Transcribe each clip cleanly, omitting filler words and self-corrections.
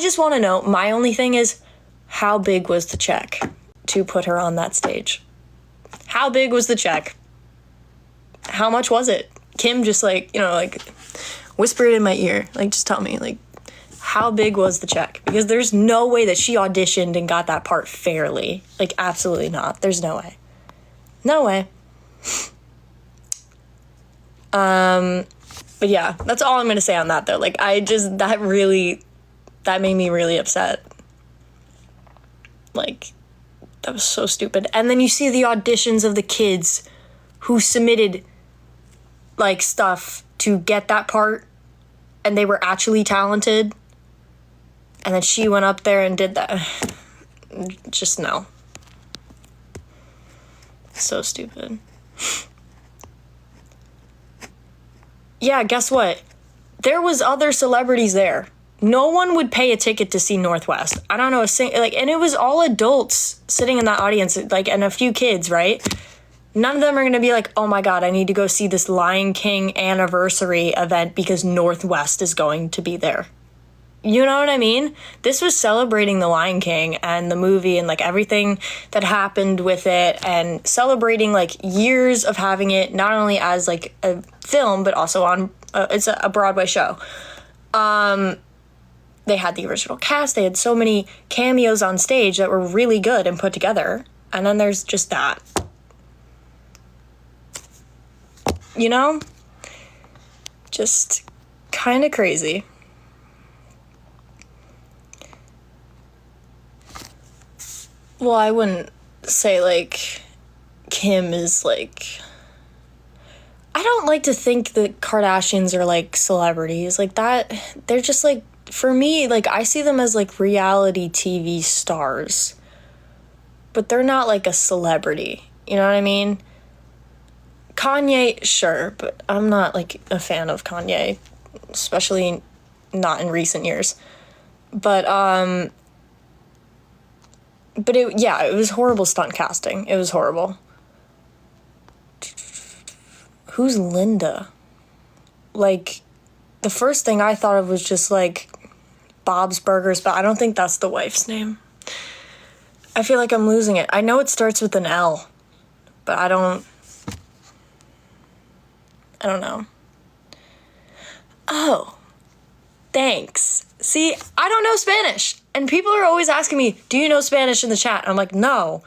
just want to know, my only thing is, how big was the check to put her on that stage? How big was the check? How much was it? Kim just whisper it in my ear. Just tell me, how big was the check? Because there's no way that she auditioned and got that part fairly. Absolutely not. There's no way. No way. But yeah, that's all I'm going to say on that, though. That made me really upset. That was so stupid. And then you see the auditions of the kids who submitted, stuff to get that part, and they were actually talented. And then she went up there and did that. Just no. So stupid. Yeah, guess what? There was other celebrities there. No one would pay a ticket to see Northwest. I don't know, and it was all adults sitting in that audience, and a few kids, right? None of them are going to be like, oh my God, I need to go see this Lion King anniversary event because Northwest is going to be there. You know what I mean? This was celebrating the Lion King and the movie and everything that happened with it, and celebrating years of having it not only as a film but also on it's a Broadway show. They had the original cast. They had so many cameos on stage that were really good and put together. And then there's just that. You know? Just kind of crazy. Well, I wouldn't say, Kim is, I don't like to think that Kardashians are, celebrities. That, they're just, for me, I see them as, reality TV stars. But they're not, a celebrity. You know what I mean? Kanye, sure, but I'm not, a fan of Kanye. Especially not in recent years. But it was horrible stunt casting. It was horrible. Who's Linda? The first thing I thought of was just, Bob's Burgers, but I don't think that's the wife's name. I feel like I'm losing it. I know it starts with an L, but I don't know. Oh, thanks. See, I don't know Spanish. And people are always asking me, do you know Spanish in the chat? I'm like, no.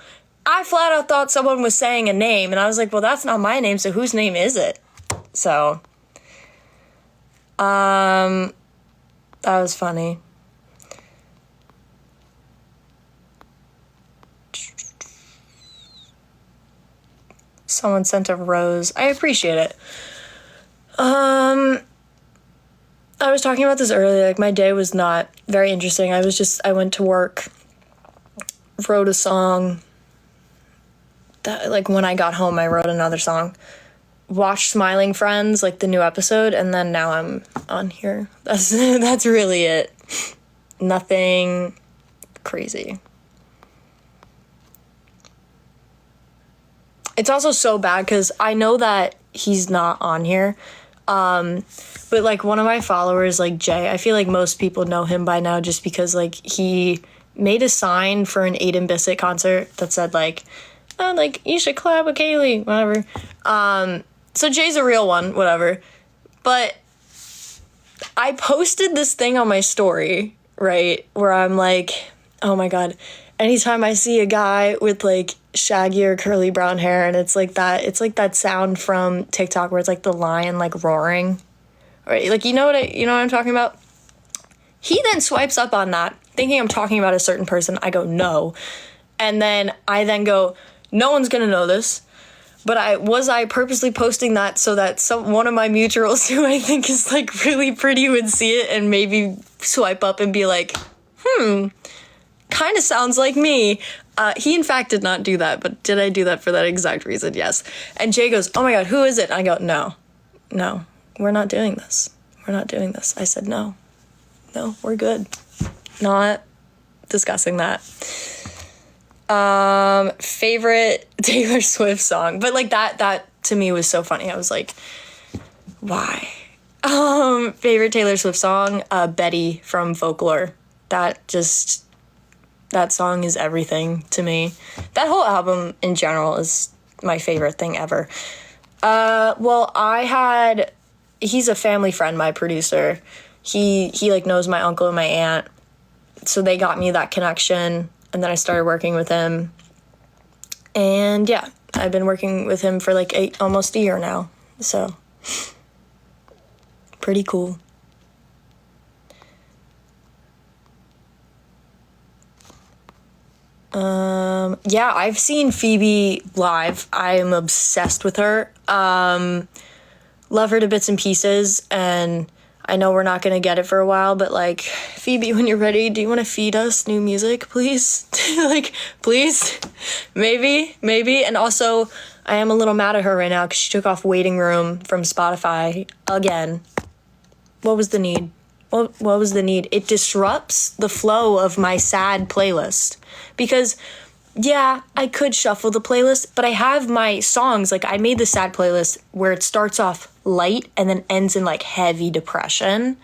I flat out thought someone was saying a name, and I was like, well, that's not my name, so whose name is it? So, that was funny. Someone sent a rose. I appreciate it. I was talking about this earlier. My day was not very interesting. I went to work, wrote a song. That, when I got home, I wrote another song. Watched Smiling Friends, the new episode, and then now I'm on here. That's really it. Nothing crazy. It's also so bad because I know that he's not on here. But one of my followers, Jay, I feel like most people know him by now just because he made a sign for an Aiden Bissett concert that said you should collab with Kaylee, whatever. So Jay's a real one, whatever. But I posted this thing on my story, right, where I'm oh my God, anytime I see a guy with shaggy or curly brown hair, and it's that sound from TikTok where it's the lion roaring, right? You know what I'm talking about? He then swipes up on that, thinking I'm talking about a certain person. I go, no. And then I go, no one's gonna know this, but I purposely posting that so that one of my mutuals who I think is really pretty would see it and maybe swipe up and be kind of sounds like me. He in fact did not do that, but did I do that for that exact reason? Yes. And Jay goes, oh my God, who is it? And I go, no, we're not doing this. I said, no, we're good. Not discussing that. Favorite Taylor Swift song, but that to me was so funny. I was why? Favorite Taylor Swift song, Betty from Folklore. that song is everything to me. That whole album in general is my favorite thing ever. Well, he's a family friend, my producer. He like knows my uncle and my aunt, so they got me that connection, and then I started working with him. And yeah, I've been working with him for like almost a year now, so pretty cool. Yeah, I've seen Phoebe live. I am obsessed with her. Love her to bits and pieces, and I know we're not gonna get it for a while, but like, Phoebe, when you're ready, do you want to feed us new music, please? Like, please? Maybe. And also, I am a little mad at her right now because she took off Waiting Room from Spotify again. What was the need? What was the need? It disrupts the flow of my sad playlist. Because, yeah, I could shuffle the playlist, but I have my songs. Like, I made the sad playlist where it starts off light and then ends in, like, heavy depression.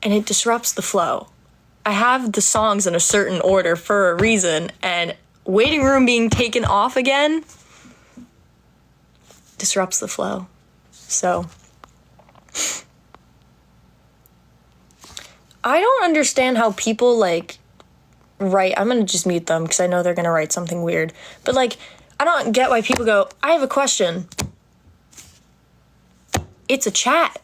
And it disrupts the flow. I have the songs in a certain order for a reason, and Waiting Room being taken off again disrupts the flow. So I don't understand how people, like, write. I'm gonna just mute them because I know they're gonna write something weird. But, like, I don't get why people go, I have a question. It's a chat.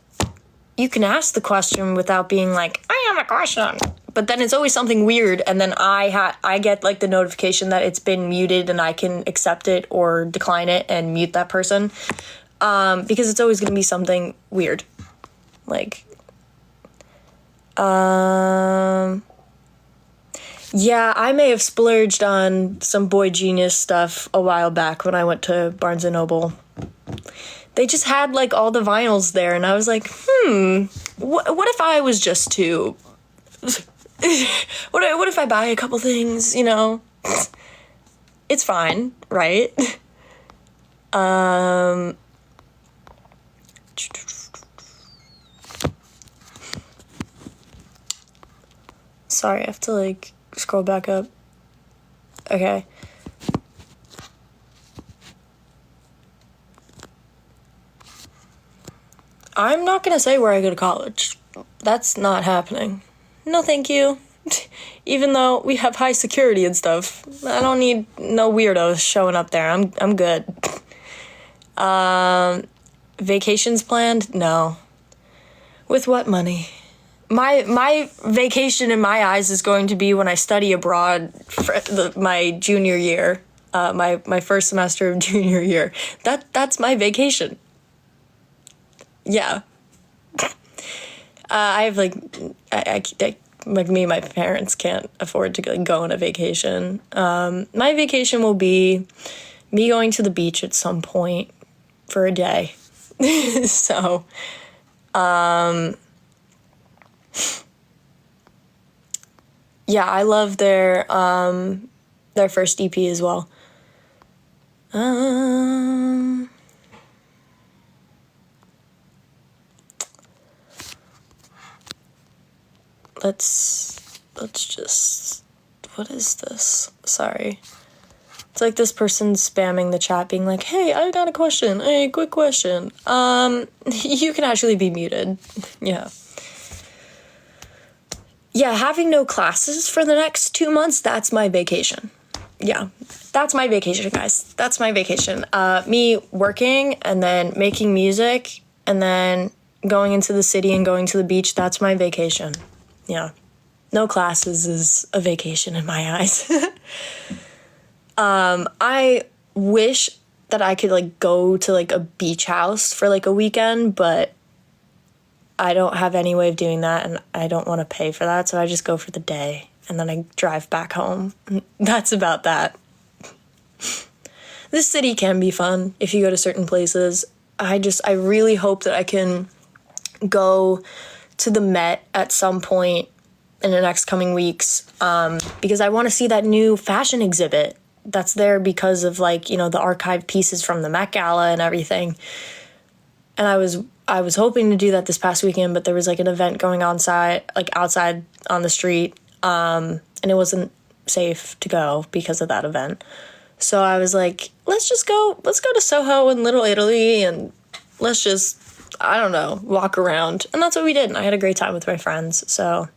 You can ask the question without being like, I have a question. But then it's always something weird, and then I get, like, the notification that it's been muted, and I can accept it or decline it and mute that person. Because it's always gonna be something weird. Like, yeah, I may have splurged on some Boy Genius stuff a while back when I went to Barnes & Noble. They just had, like, all the vinyls there, and I was like, what if I was just to... what if I buy a couple things, you know? It's fine, right? Sorry, I have to, like, scroll back up. Okay. I'm not gonna say where I go to college. That's not happening. No, thank you. Even though we have high security and stuff, I don't need no weirdos showing up there. I'm good. Vacations planned? No. With what money? My vacation in my eyes is going to be when I study abroad for my junior year, my first semester of junior year. That's my vacation. Yeah. I have, like, I like, me and my parents can't afford to, like, go on a vacation. My vacation will be me going to the beach at some point for a day. So, yeah, I love their first EP as well. Let's just, what is this? Sorry. It's like this person spamming the chat being like, hey, I got a question. Hey, quick question. You can actually be muted. Yeah. Yeah, having no classes for the next 2 months, that's my vacation. Yeah, that's my vacation, guys. That's my vacation. Me working and then making music and then going into the city and going to the beach, that's my vacation. Yeah. No classes is a vacation in my eyes. I wish that I could, like, go to, like, a beach house for, like, a weekend, but I don't have any way of doing that, and I don't want to pay for that, so I just go for the day, and then I drive back home. That's about that. This city can be fun if you go to certain places. I really hope that I can go to the Met at some point in the next coming weeks, because I want to see that new fashion exhibit that's there because of, like, you know, the archived pieces from the Met Gala and everything. And I was hoping to do that this past weekend, but there was, like, an event going on outside on the street, and it wasn't safe to go because of that event. So I was like, let's go to Soho in Little Italy and let's just, I don't know, walk around. And that's what we did. And I had a great time with my friends. So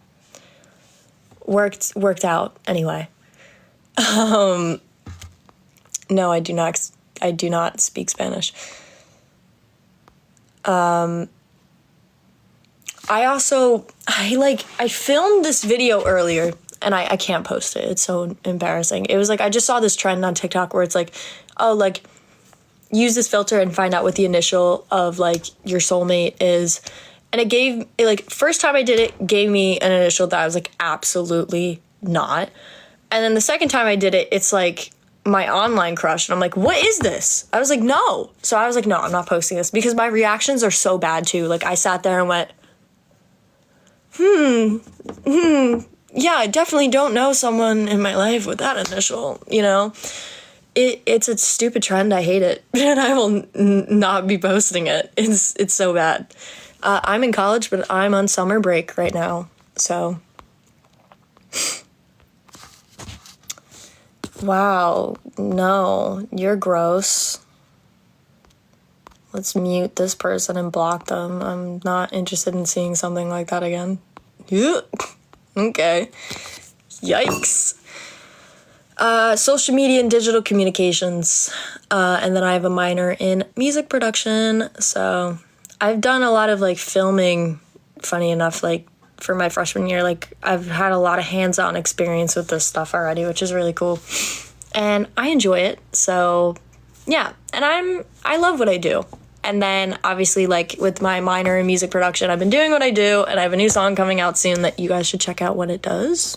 worked out anyway. No, I do not speak Spanish. I filmed this video earlier and I can't post it. It's so embarrassing. It was like, I just saw this trend on TikTok where it's like, oh, like, use this filter and find out what the initial of, like, your soulmate is. And first time I did it, gave me an initial that I was like, absolutely not. And then the second time I did it, it's like my online crush. And I'm like, what is this? I was like, no. So I was like, no, I'm not posting this because my reactions are so bad too. Like, I sat there and went, yeah, I definitely don't know someone in my life with that initial, you know? It's a stupid trend. I hate it. And I will not be posting it. It's so bad. I'm in college, but I'm on summer break right now. So, wow, no, you're gross. Let's mute this person and block them. I'm not interested in seeing something like that again. Yeah. Okay. Yikes. Social media and digital communications. And then I have a minor in music production. So I've done a lot of like filming, funny enough, like for my freshman year. Like I've had a lot of hands-on experience with this stuff already, which is really cool. And I enjoy it. So yeah, and I love what I do. And then obviously, like with my minor in music production, I've been doing what I do, and I have a new song coming out soon that you guys should check out what it does.